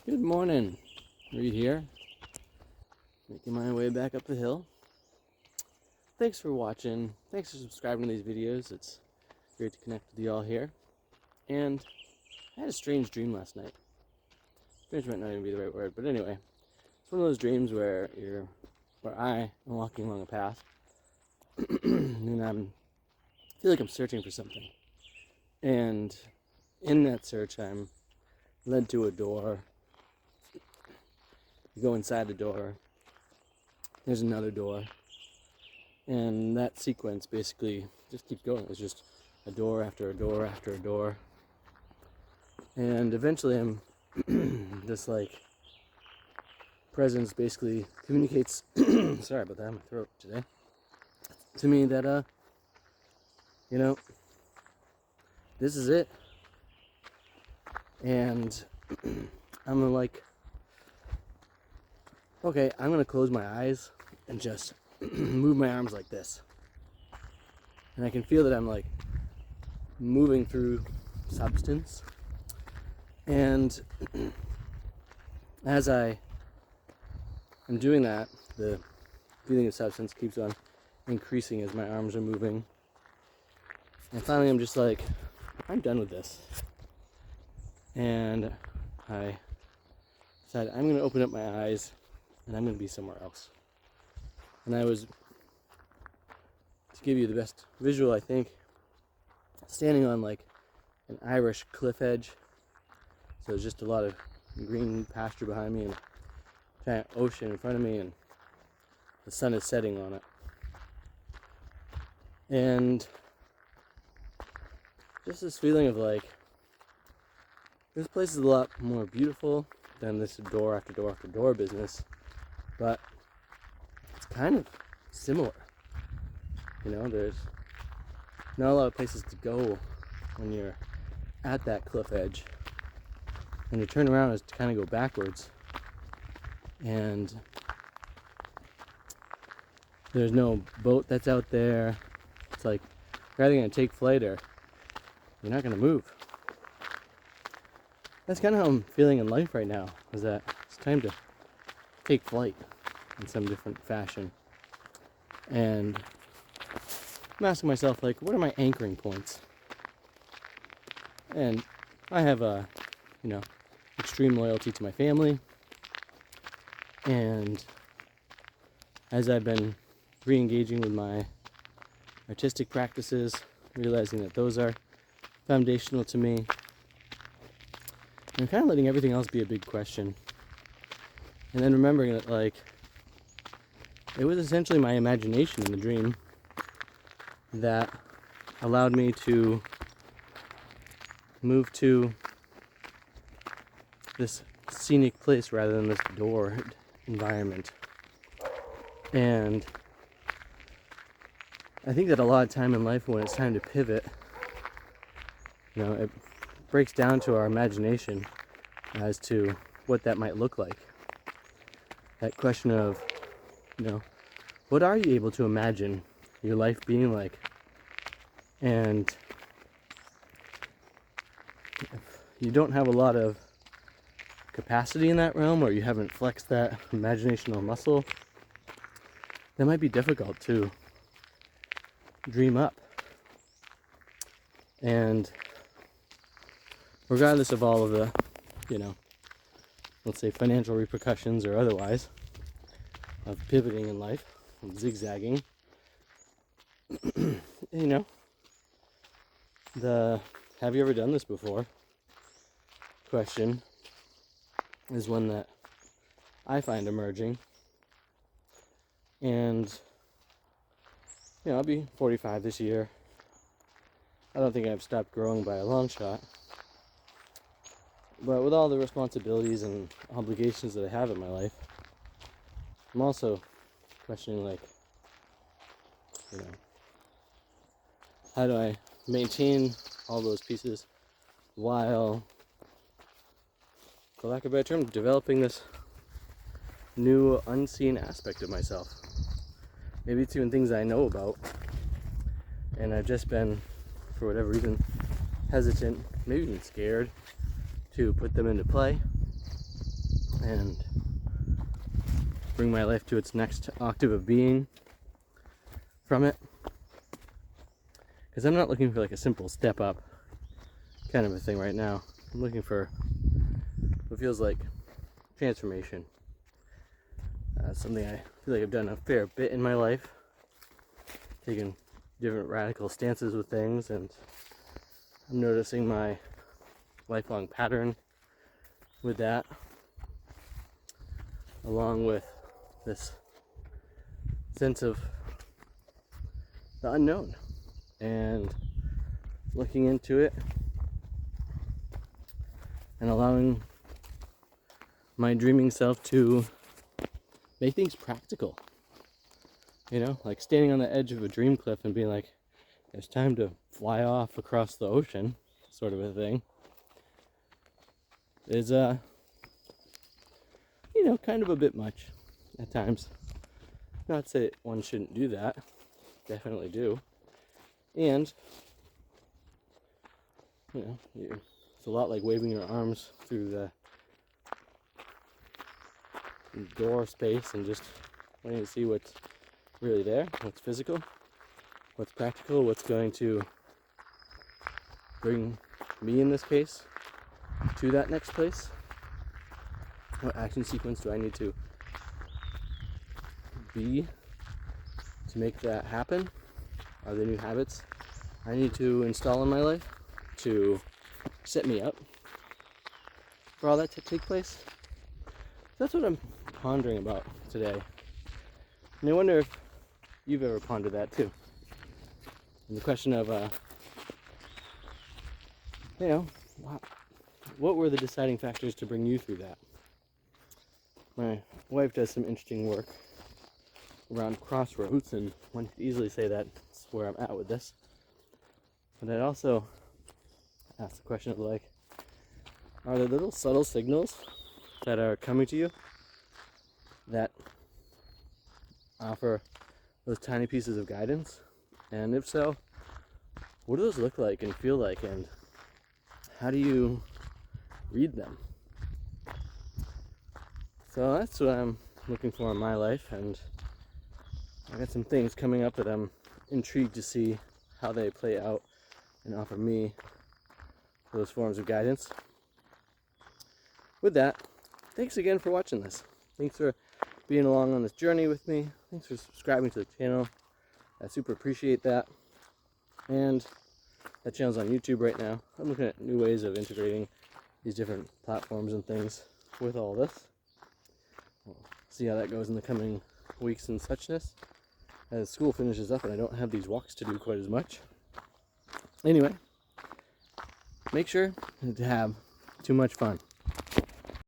Good morning. Reed here, making my way back up the hill. Thanks for watching. Thanks for subscribing to these videos. It's great to connect with you all here. And I had a strange dream last night. Strange might not even be the right word, but anyway, it's one of those dreams where I am walking along a path, and I feel like I'm searching for something. And in that search, I'm led to a door. You go inside the door. There's another door. And that sequence basically just keeps going. It's just a door after a door after a door. And eventually I'm this presence basically communicates sorry about that, my throat today. To me that this is it. And I'm like, okay, I'm gonna close my eyes and just move my arms like this. And I can feel that I'm like moving through substance. And as I am doing that, the feeling of substance keeps on increasing as my arms are moving. And finally I'm just like, I'm done with this. And I decided I'm going to open up my eyes and I'm going to be somewhere else. And I was, to give you the best visual, I think, standing on like an Irish cliff edge. So there's just a lot of green pasture behind me and a giant ocean in front of me, and the sun is setting on it. And just this feeling of like, this place is a lot more beautiful than this door after door after door business, but it's kind of similar. There's not a lot of places to go when you're at that cliff edge. When you turn around, it's to kind of go backwards. And there's no boat that's out there. It's like you're either going to take flight or you're not going to move. That's kind of how I'm feeling in life right now, is that it's time to take flight in some different fashion. And I'm asking myself, like, what are my anchoring points? And I have extreme loyalty to my family. And as I've been re-engaging with my artistic practices, realizing that those are foundational to me, I'm kind of letting everything else be a big question. And then remembering that, like, it was essentially my imagination in the dream that allowed me to move to this scenic place rather than this doored environment. And I think that a lot of time in life, when it's time to pivot, it breaks down to our imagination as to what that might look like. That question of, what are you able to imagine your life being like? And if you don't have a lot of capacity in that realm, or you haven't flexed that imaginational muscle, that might be difficult to dream up. And regardless of all of the, let's say financial repercussions or otherwise of pivoting in life, of zigzagging, the have you ever done this before question is one that I find emerging. And I'll be 45 this year. I don't think I've stopped growing by a long shot. But with all the responsibilities and obligations that I have in my life, I'm also questioning, like, how do I maintain all those pieces while, for lack of a better term, developing this new unseen aspect of myself. Maybe it's even things I know about, and I've just been, for whatever reason, hesitant, maybe even scared to put them into play. and bring my life to its next octave of being from it. Because I'm not looking for like a simple step up kind of a thing right now. I'm looking for what feels like transformation. Something I feel like I've done a fair bit in my life, taken different radical stances with things, and I'm noticing my lifelong pattern with that, along with this sense of the unknown and looking into it and allowing my dreaming self to make things practical. You know, like standing on the edge of a dream cliff and being like, it's time to fly off across the ocean, sort of a thing, is, you know, kind of a bit much at times. Not to say one shouldn't do that, definitely do. And, you know, it's a lot like waving your arms through the door space and just wanting to see what's really there, what's physical, what's practical, what's going to bring me, in this case, to that next place. What action sequence do I need to be to make that happen? Are there new habits I need to install in my life to set me up for all that to take place? That's what I'm pondering about today. And I wonder if you've ever pondered that too. And the question of, you know, what were the deciding factors to bring you through that? My wife does some interesting work around crossroads, and one could easily say that's where I'm at with this. But I'd also ask the question of, like, are there little subtle signals that are coming to you that offer those tiny pieces of guidance? And if so, what do those look like and feel like, and how do you read them? So that's what I'm looking for in my life, and I got some things coming up that I'm intrigued to see how they play out and offer me those forms of guidance. With that, thanks again for watching this. Thanks for being along on this journey with me. Thanks for subscribing to the channel. I super appreciate that. And that channel's on YouTube right now. I'm looking at new ways of integrating these different platforms and things with all this. We'll see how that goes in the coming weeks and suchness as school finishes up and I don't have these walks to do quite as much. Anyway, make sure to have too much fun.